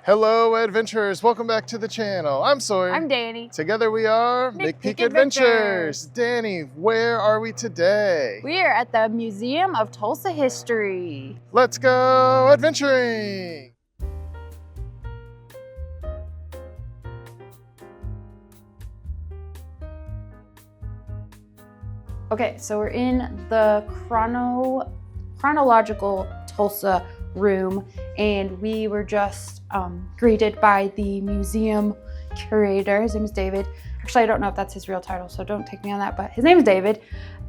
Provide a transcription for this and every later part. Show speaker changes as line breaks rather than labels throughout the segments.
Hello adventurers, welcome back to the channel. I'm Sawyer.
I'm Danny.
Together we are McPeek Adventures. Danny, where are we today?
We are at the Museum of Tulsa History.
Let's go adventuring!
Okay, so we're in the Chronological Tulsa room, and we were just greeted by the museum curator. His name is David. Actually, I don't know if that's his real title, so don't take me on that, but his name is David.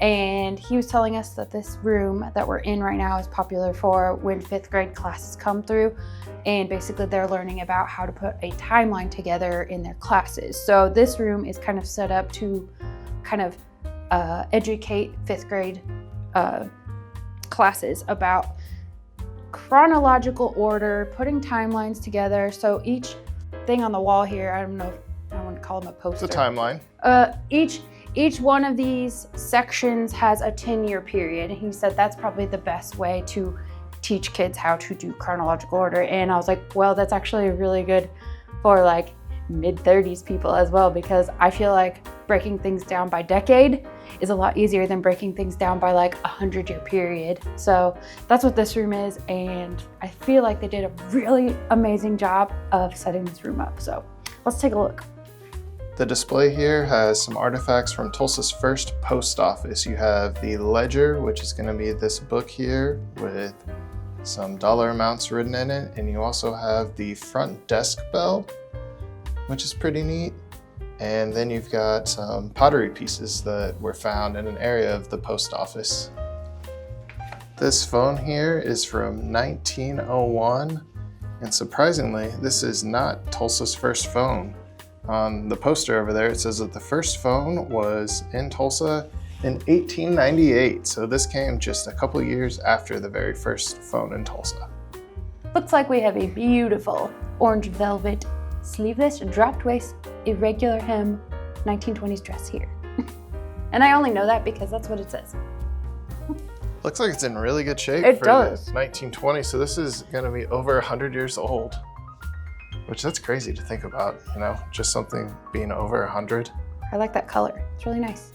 And he was telling us that this room that we're in right now is popular for when 5th grade classes come through. And basically they're learning about how to put a timeline together in their classes. So this room is kind of set up to kind of educate 5th grade classes about chronological order, putting timelines together. So each thing on the wall here, I don't know if I want to call them a poster.
It's a timeline.
Each one of these sections has a 10-year period. And he said that's probably the best way to teach kids how to do chronological order. And I was like, well, that's actually really good for like mid-30s people as well, because I feel like breaking things down by decade is a lot easier than breaking things down by like a 100-year period. So that's what this room is, and I feel like they did a really amazing job of setting this room up. So let's take a look.
The display here has some artifacts from Tulsa's first post office. You have the ledger, which is going to be this book here with some dollar amounts written in it, and you also have the front desk bell, which is pretty neat. And then you've got some pottery pieces that were found in an area of the post office. This phone here is from 1901, and surprisingly, this is not Tulsa's first phone. On the poster over there, it says that the first phone was in Tulsa in 1898, so this came just a couple years after the very first phone in Tulsa.
Looks like we have a beautiful orange velvet sleeveless, dropped waist, irregular hem, 1920s dress here. And I only know that because that's what it says.
Looks like it's in really good shape for
does.
the 1920s, so this is gonna be over 100 years old, which that's crazy to think about, you know, just something being over 100.
I like that color, it's really nice.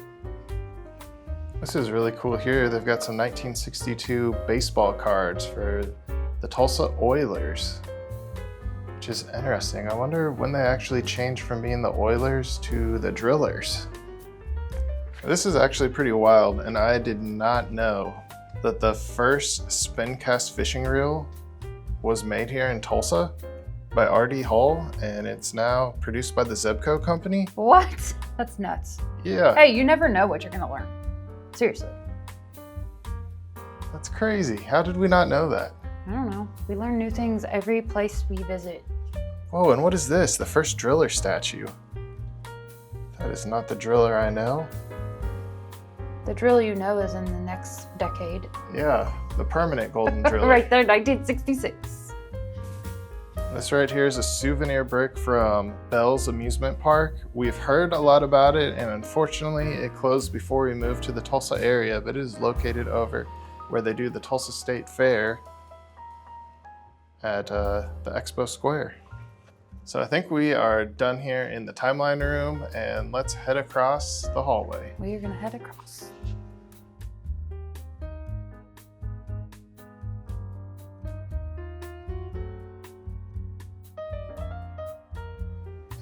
This is really cool here. They've got some 1962 baseball cards for the Tulsa Oilers, which is interesting. I wonder when they actually changed from being the Oilers to the Drillers. This is actually pretty wild, and I did not know that the first spin cast fishing reel was made here in Tulsa by R.D. Hull, and it's now produced by the Zebco company.
What? That's nuts.
Yeah.
Hey, you never know what you're gonna learn. Seriously.
That's crazy. How did we not know that?
I don't know. We learn new things every place we visit.
Oh, and what is this? The first driller statue. That is not the driller I know.
The drill you know is in the next decade.
Yeah, the permanent golden driller.
Right there, 1966.
This right here is a souvenir brick from Bell's Amusement Park. We've heard a lot about it, and unfortunately it closed before we moved to the Tulsa area, but it is located over where they do the Tulsa State Fair at the Expo Square. So I think we are done here in the timeline room, and let's head across the hallway.
We are gonna head across.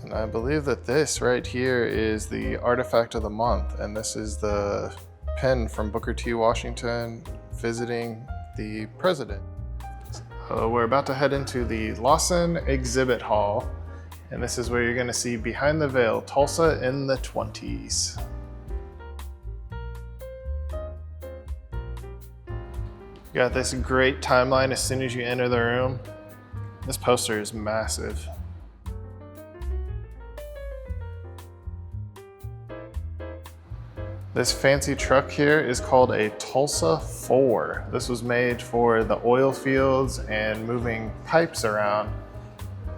And I believe that this right here is the artifact of the month, and this is the pen from Booker T. Washington visiting the president. We're about to head into the Lawson exhibit hall, and this is where you're going to see Behind the Veil, Tulsa in the 20s. You got this great timeline as soon as you enter the room. This poster is massive. This fancy truck here is called a Tulsa 4. This was made for the oil fields and moving pipes around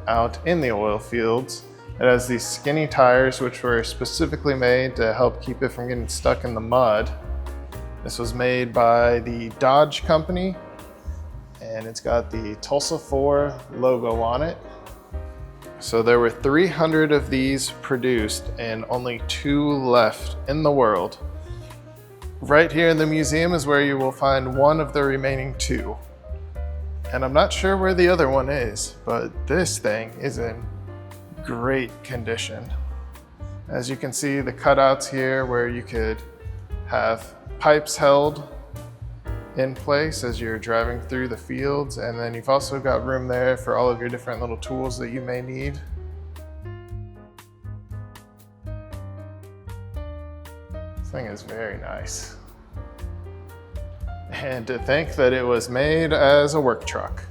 out in the oil fields. It has these skinny tires, which were specifically made to help keep it from getting stuck in the mud. This was made by the Dodge company, and it's got the Tulsa 4 logo on it. So there were 300 of these produced and only 2 left in the world. Right here in the museum is where you will find one of the remaining 2. And I'm not sure where the other one is, but this thing is in great condition. As you can see, the cutouts here where you could have pipes held in place as you're driving through the fields, and then you've also got room there for all of your different little tools that you may need. This thing is very nice. And to think that it was made as a work truck.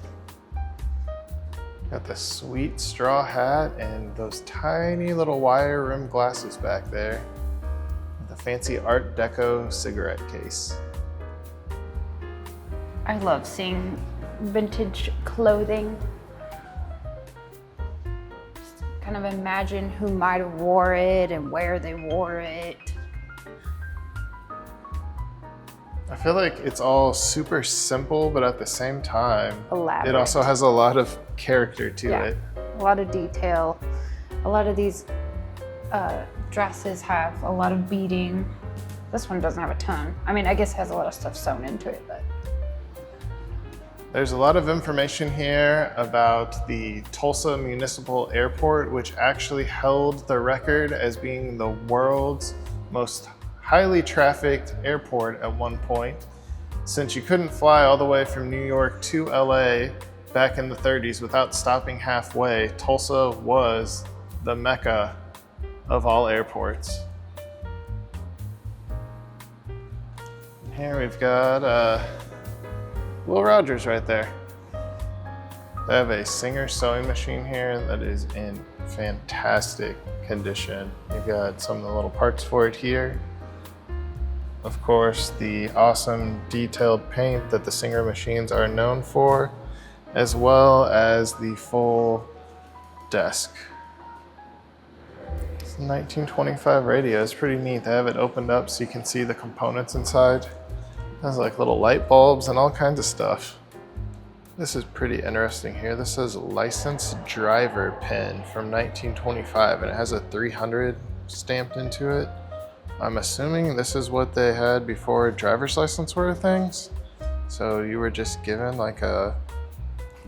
Got the sweet straw hat and those tiny little wire rimmed glasses back there. The fancy Art Deco cigarette case.
I love seeing vintage clothing. Just kind of imagine who might have wore it and where they wore it.
I feel like it's all super simple, but at the same time,
Elaborate.
it also has a lot of character to it.
A lot of detail. A lot of these dresses have a lot of beading. This one doesn't have a ton. I mean, I guess it has a lot of stuff sewn into it, but.
There's a lot of information here about the Tulsa Municipal Airport, which actually held the record as being the world's most highly trafficked airport at one point. Since you couldn't fly all the way from New York to LA back in the 30s without stopping halfway, Tulsa was the mecca of all airports. And here we've got Will Rogers right there. They have a Singer sewing machine here that is in fantastic condition. You've got some of the little parts for it here. Of course, the awesome detailed paint that the Singer machines are known for, as well as the full desk. It's a 1925 radio. It's pretty neat. They have it opened up so you can see the components inside. It has like little light bulbs and all kinds of stuff. This is pretty interesting here. This says licensed driver pin from 1925 and it has a 300 stamped into it. I'm assuming this is what they had before driver's license were things. So you were just given like a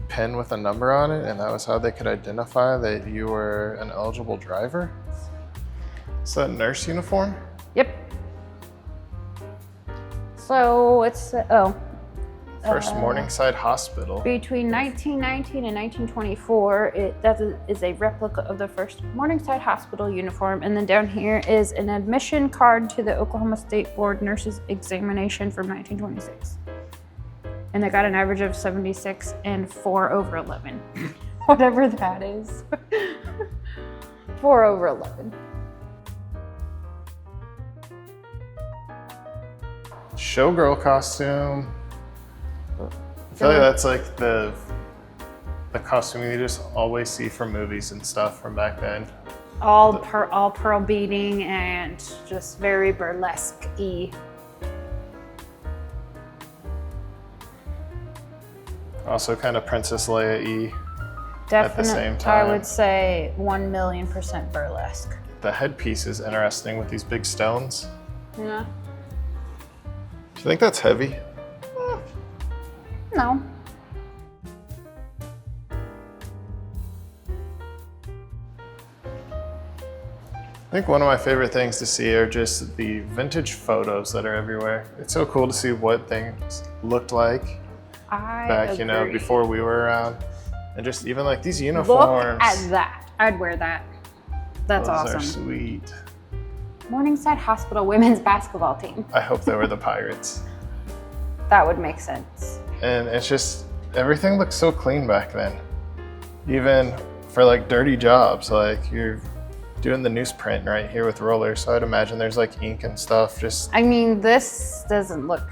pin with a number on it and that was how they could identify that you were an eligible driver. Is that a nurse uniform?
Yep. So it's,
First Morningside Hospital.
between 1919 and 1924, that is a replica of the first Morningside Hospital uniform. And then down here is an admission card to the Oklahoma State Board Nurses Examination from 1926. And they got an average of 76 and 4/11. Whatever that is. 4/11.
Showgirl costume. I feel like that's like the costume you just always see from movies and stuff from back then.
All pearl beading and just very burlesque-y.
Also kind of Princess Leia-y.
Definitely,
at the same time.
I would say 1,000,000% burlesque.
The headpiece is interesting with these big stones.
Yeah.
Do you think that's heavy?
No.
I think one of my favorite things to see are just the vintage photos that are everywhere. It's so cool to see what things looked like back, you know, before we were around. And just even like these uniforms.
Look at that. I'd wear that. That's awesome.
Those are sweet.
Morningside Hospital women's basketball team.
I hope they were the Pirates.
That would make sense.
And it's just, everything looks so clean back then. Even for like dirty jobs, like you're doing the newsprint right here with rollers. So I'd imagine there's like ink and stuff. Just.
I mean, this doesn't look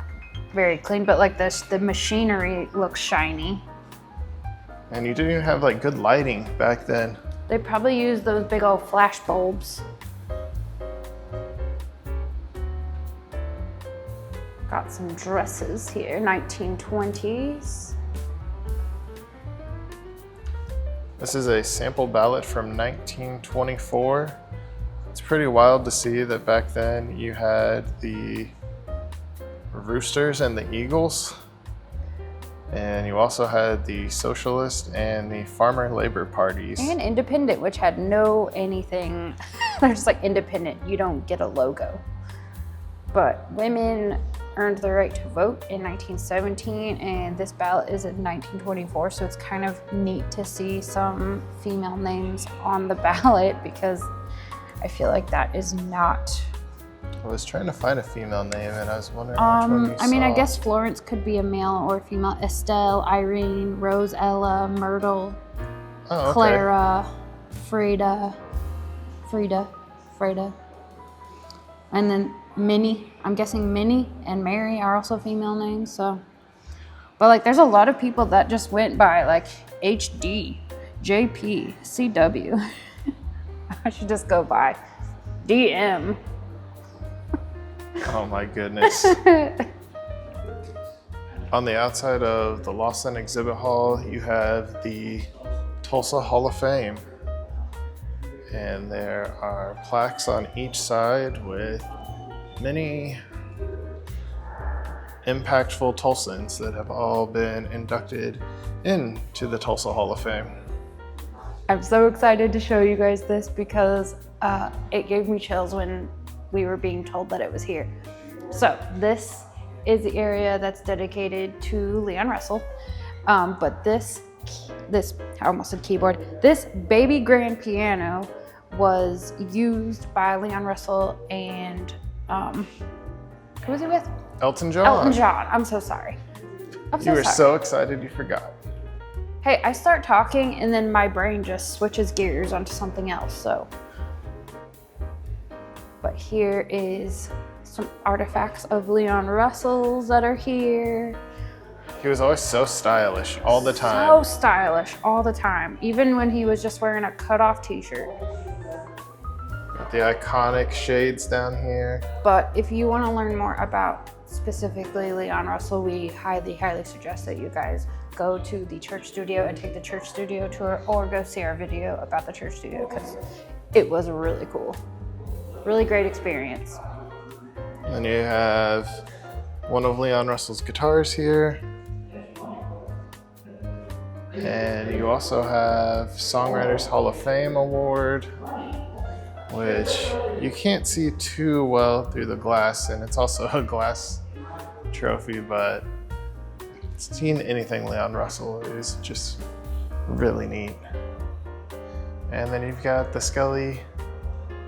very clean, but like this, the machinery looks shiny.
And you didn't even have like good lighting back then.
They probably used those big old flash bulbs. Got some dresses here, 1920s.
This is a sample ballot from 1924. It's pretty wild to see that back then you had the roosters and the eagles, and you also had the socialist and the farmer labor parties.
And independent, which had no anything. They're just like independent. You don't get a logo. But women earned the right to vote in 1917, and this ballot is in 1924. So it's kind of neat to see some female names on the ballot, because I feel like that is not.
I was trying to find a female name, and I was wondering which one you
I mean,
saw.
I guess Florence could be a male or a female. Estelle, Irene, Rosella, Myrtle,
Oh, okay.
Clara, Frida, and then Minnie. I'm guessing Minnie and Mary are also female names. So, but like, there's a lot of people that just went by like HD, JP, CW. I should just go by DM.
Oh my goodness. On the outside of the Lawson exhibit hall, you have the Tulsa Hall of Fame. And there are plaques on each side with many impactful Tulsans that have all been inducted into the Tulsa Hall of Fame.
I'm so excited to show you guys this because it gave me chills when we were being told that it was here. So this is the area that's dedicated to Leon Russell. But this, I almost said keyboard, this baby grand piano was used by Leon Russell and, who was he with?
Elton John.
Elton John, I'm so sorry.
You were so excited you forgot.
Hey, I start talking and then my brain just switches gears onto something else, so. But here is some artifacts of Leon Russell's that are here.
He was always so stylish all the time.
So stylish all the time, even when he was just wearing a cut-off t-shirt.
Got the iconic shades down here.
But if you want to learn more about specifically Leon Russell, we highly, highly suggest that you guys go to the church studio and take the church studio tour, or go see our video about the church studio, because it was really cool. Really great experience.
And you have one of Leon Russell's guitars here. And you also have Songwriters Hall of Fame Award, which you can't see too well through the glass, and it's also a glass trophy, but seeing anything Leon Russell is just really neat. And then you've got the Skelly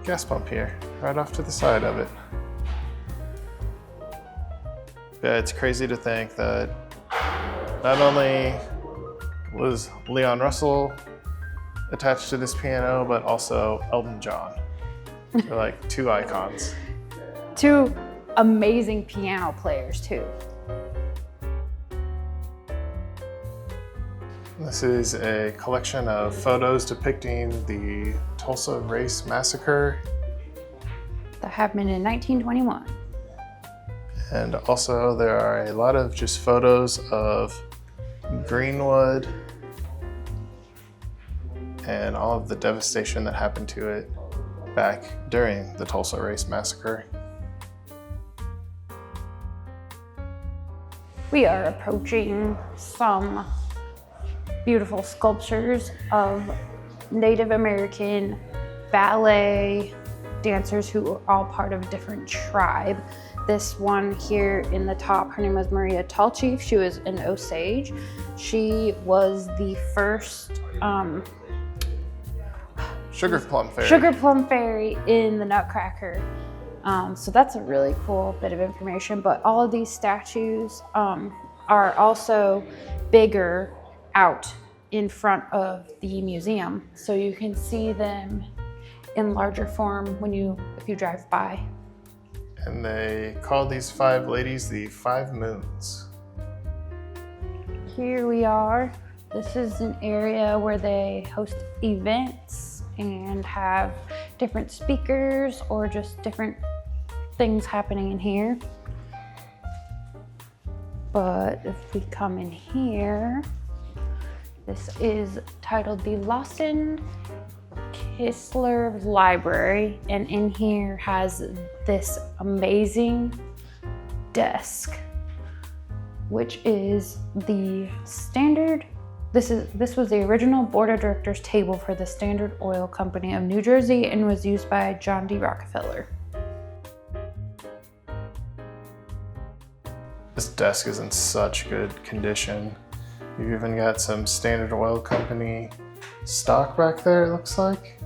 gas pump here, right off to the side of it. Yeah, it's crazy to think that not only was Leon Russell attached to this piano, but also Elton John. They're like two icons.
Two amazing piano players too.
This is a collection of photos depicting the Tulsa Race Massacre.
That happened in 1921.
And also there are a lot of just photos of Greenwood and all of the devastation that happened to it back during the Tulsa Race Massacre.
We are approaching some beautiful sculptures of Native American ballet dancers who are all part of a different tribe. This one here in the top, her name was Maria Tallchief. She was an Osage. She was the first
Sugar Plum
Fairy in the Nutcracker. So that's a really cool bit of information. But all of these statues are also bigger out in front of the museum, so you can see them in larger form if you drive by.
And they call these five ladies the Five Moons.
Here we are. This is an area where they host events and have different speakers or just different things happening in here. But if we come in here, This is titled the Lawson-Kistler Library, and in here has this amazing desk, which is the standard. This was the original board of directors table for the Standard Oil Company of New Jersey and was used by John D. Rockefeller.
This desk is in such good condition. You've even got some Standard Oil Company stock back there, it looks like.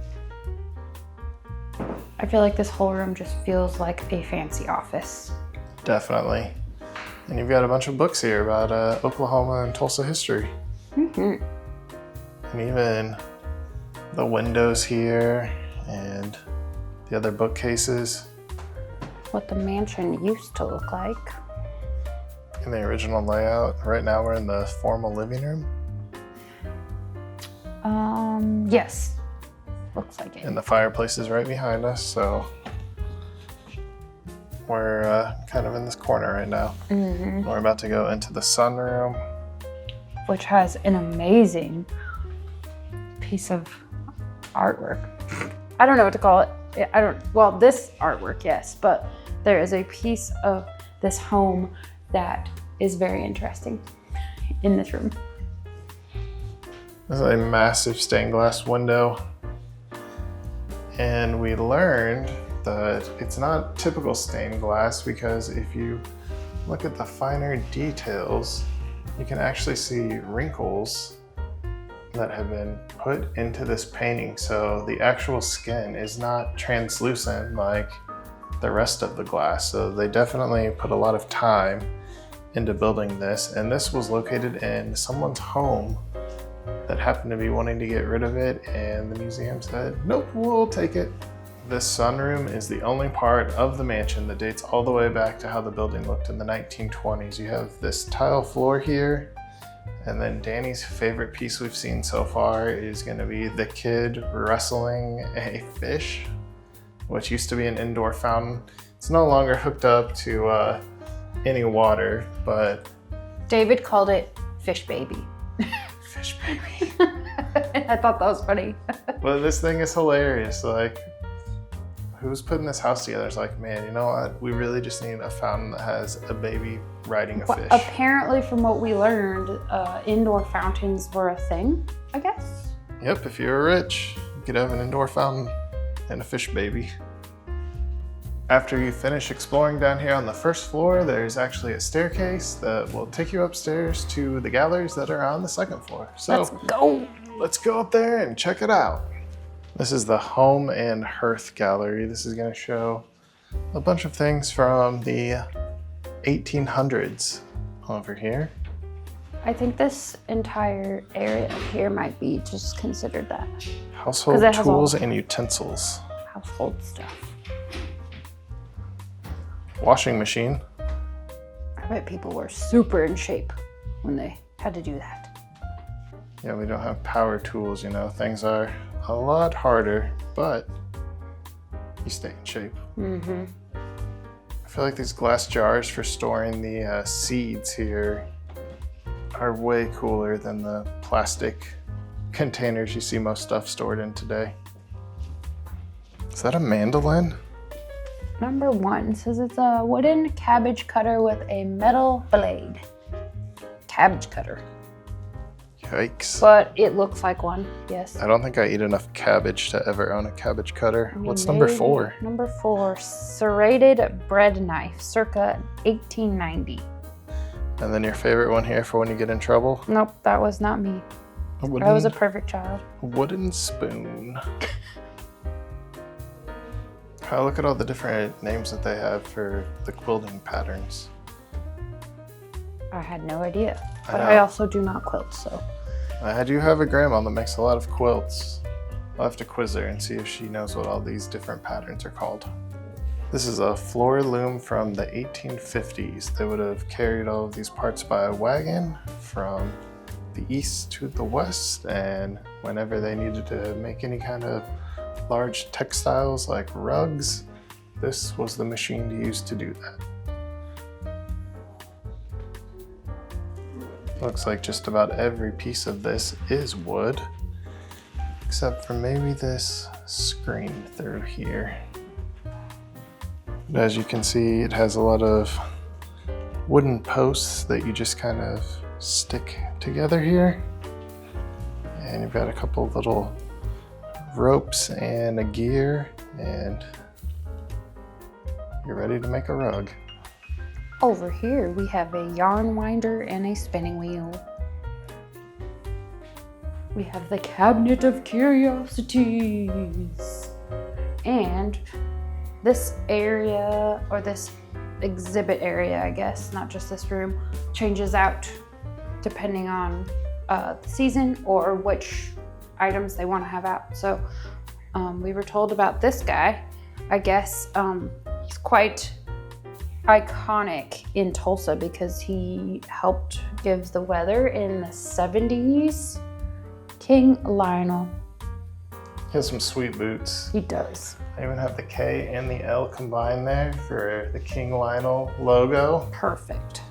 I feel like this whole room just feels like a fancy office.
Definitely. And you've got a bunch of books here about Oklahoma and Tulsa history.
Mm-hmm.
And even the windows here and the other bookcases.
What the mansion used to look like.
In the original layout. Right now we're in the formal living room.
Yes. Looks like it.
And the fireplace is right behind us, so we're kind of in this corner right now.
Mm-hmm.
We're about to go into the sunroom,
which has an amazing piece of artwork. I don't know what to call it. Well, this artwork, yes, but there is a piece of this home that is very interesting in this room.
This is a massive stained glass window. And we learned that it's not typical stained glass because if you look at the finer details, you can actually see wrinkles that have been put into this painting. So the actual skin is not translucent like the rest of the glass. So they definitely put a lot of time into building this. And this was located in someone's home that happened to be wanting to get rid of it. And the museum said, nope, we'll take it. This sunroom is the only part of the mansion that dates all the way back to how the building looked in the 1920s. You have this tile floor here, and then Danny's favorite piece we've seen so far is going to be the kid wrestling a fish, which used to be an indoor fountain. It's no longer hooked up to any water, but
David called it Fish Baby.
Fish Baby.
I thought that was funny.
Well, this thing is hilarious. Like, who's putting this house together? It's like, man, you know what? We really just need a fountain that has a baby riding a fish.
Apparently, from what we learned, indoor fountains were a thing, I guess.
Yep, if you're rich, you could have an indoor fountain and a fish baby. After you finish exploring down here on the first floor, there's actually a staircase that will take you upstairs to the galleries that are on the second floor. So let's go up there and check it out. This is the Home and Hearth Gallery. This is going to show a bunch of things from the 1800s over here.
I think this entire area up here might be just considered that.
Household tools and utensils.
Household stuff.
Washing machine.
I bet people were super in shape when they had to do that.
Yeah, we don't have power tools, you know. Things are a lot harder, but you stay in shape.
Mm-hmm.
I feel like these glass jars for storing the seeds here are way cooler than the plastic containers you see most stuff stored in today. Is that a mandolin?
Number 1 says it's a wooden cabbage cutter with a metal blade. Cabbage cutter.
Yikes.
But it looks like one, yes.
I don't think I eat enough cabbage to ever own a cabbage cutter. What's number 4?
Number 4, serrated bread knife, circa 1890.
And then your favorite one here for when you get in trouble?
Nope, that was not me. I was a perfect child.
Wooden spoon. Look at all the different names that they have for the quilting patterns.
I had no idea, but I also do not quilt, so.
I do have a grandma that makes a lot of quilts. I'll have to quiz her and see if she knows what all these different patterns are called. This is a floor loom from the 1850s. They would have carried all of these parts by a wagon from the east to the west, and whenever they needed to make any kind of large textiles like rugs, this was the machine to use to do that. Looks like just about every piece of this is wood, except for maybe this screen through here. But as you can see, it has a lot of wooden posts that you just kind of stick together here. And you've got a couple little ropes and a gear, and you're ready to make a rug.
Over here, we have a yarn winder and a spinning wheel. We have the cabinet of curiosities. And this area, or this exhibit area, I guess, not just this room, changes out depending on the season or which items they want to have out. So we were told about this guy. I guess he's quite iconic in Tulsa because he helped give the weather in the 70s. King Lionel.
He has some sweet boots.
He does.
I even have the K and the L combined there for the King Lionel logo.
Perfect.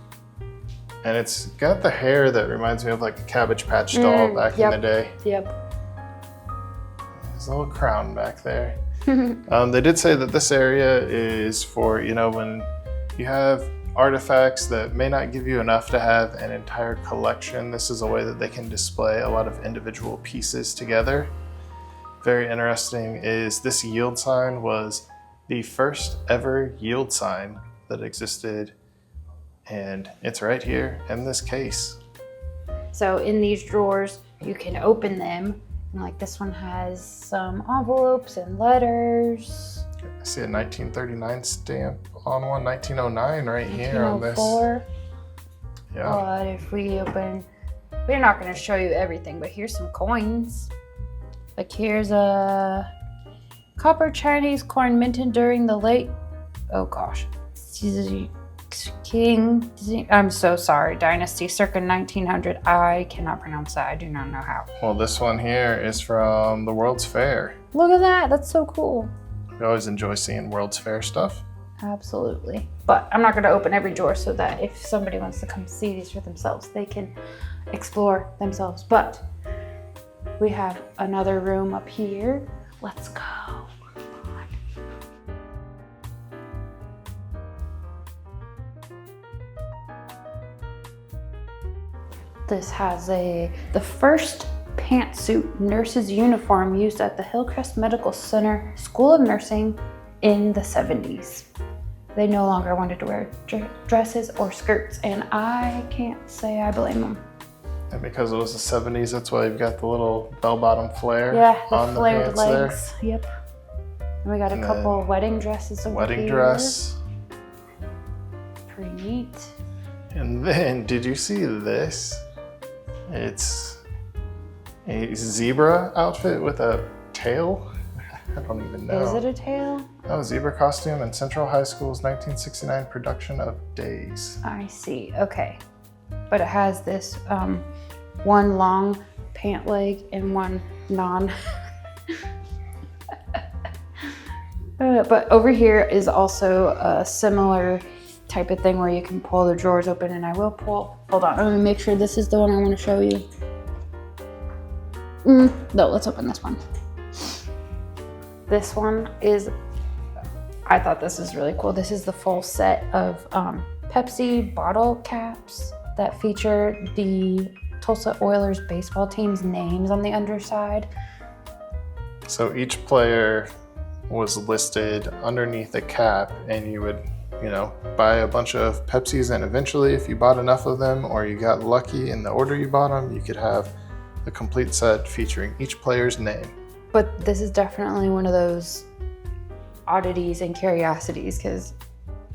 And it's got the hair that reminds me of like a Cabbage Patch doll back in the day.
Yep.
There's a little crown back there. They did say that this area is for, you know, when you have artifacts that may not give you enough to have an entire collection. This is a way that they can display a lot of individual pieces together. Very interesting is this yield sign was the first ever yield sign that existed, and it's right here in this case.
So in these drawers, you can open them, and like this one has some envelopes and letters.
I see a 1939 stamp on one, 1909 right here on this.
1904.
Yeah.
But if we open, we're not going to show you everything, but here's some coins. Like here's a copper Chinese coin minted during the late, oh gosh, I'm so sorry, dynasty circa 1900. I cannot pronounce that. I do not know how.
Well, this one here is from the World's Fair.
Look at that. That's so cool.
We always enjoy seeing World's Fair stuff.
Absolutely. But I'm not going to open every drawer so that if somebody wants to come see these for themselves, they can explore themselves. But we have another room up here. Let's go. This has the first pantsuit nurse's uniform used at the Hillcrest Medical Center School of Nursing in the 70s. They no longer wanted to wear dresses or skirts, and I can't say I blame them.
And because it was the 70s, that's why you've got the little bell-bottom flare on the
flared
pants
legs.
there.
Yep. And we got a couple of wedding dresses over
Wedding
here.
dress.
Pretty neat.
And then, did you see this? It's a zebra outfit with a tail. I don't even know.
Is it a tail?
Oh, zebra costume in Central High School's 1969 production of Days.
I see. Okay. But it has this one long pant leg and one non. But over here is also a similar type of thing where you can pull the drawers open, and I will pull. Hold on, let me make sure this is the one I want to show you. No, let's open this one. This one is, I thought this is really cool. This is the full set of Pepsi bottle caps that feature the Tulsa Oilers baseball team's names on the underside.
So each player was listed underneath a cap, and you would, you know, buy a bunch of Pepsis, and eventually if you bought enough of them or you got lucky in the order you bought them, you could have a complete set featuring each player's name.
But this is definitely one of those oddities and curiosities, because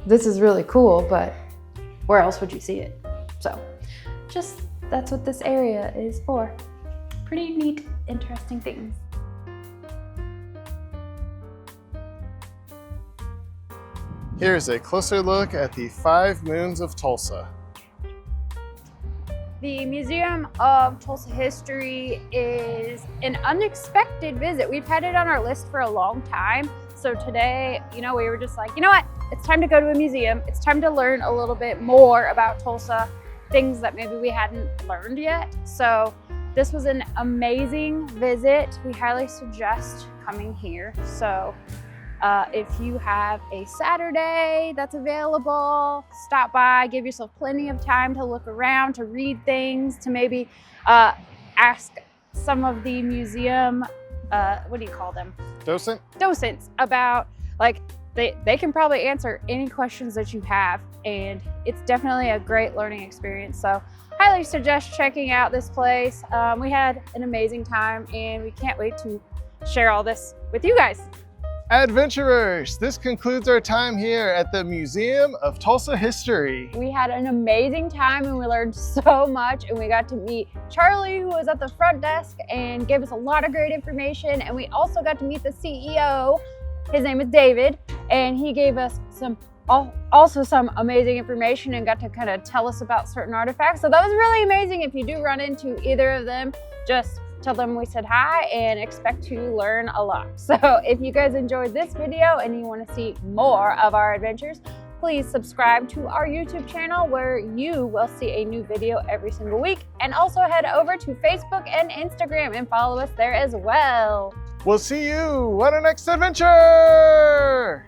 this is really cool, but where else would you see it? So just, that's what this area is for. Pretty neat, interesting things.
Here's a closer look at the 5 moons of Tulsa.
The Museum of Tulsa History is an unexpected visit. We've had it on our list for a long time. So today, you know, we were just like, you know what? It's time to go to a museum. It's time to learn a little bit more about Tulsa. things that maybe we hadn't learned yet. So this was an amazing visit. We highly suggest coming here. So if you have a Saturday that's available, stop by, give yourself plenty of time to look around, to read things, to maybe ask some of the museum, what do you call them? Docents about, like, they can probably answer any questions that you have, and it's definitely a great learning experience. So highly suggest checking out this place. We had an amazing time, and we can't wait to share all this with you guys.
Adventurers, this concludes our time here at the Museum of Tulsa History.
We had an amazing time and we learned so much, and we got to meet Charlie, who was at the front desk and gave us a lot of great information. And we also got to meet the CEO. His name is David, and he gave us also some amazing information and got to kind of tell us about certain artifacts. So that was really amazing. If you do run into either of them, just tell them we said hi and expect to learn a lot. So if you guys enjoyed this video and you want to see more of our adventures, please subscribe to our YouTube channel, where you will see a new video every single week. And also head over to Facebook and Instagram and follow us there as well.
We'll see you on our next adventure!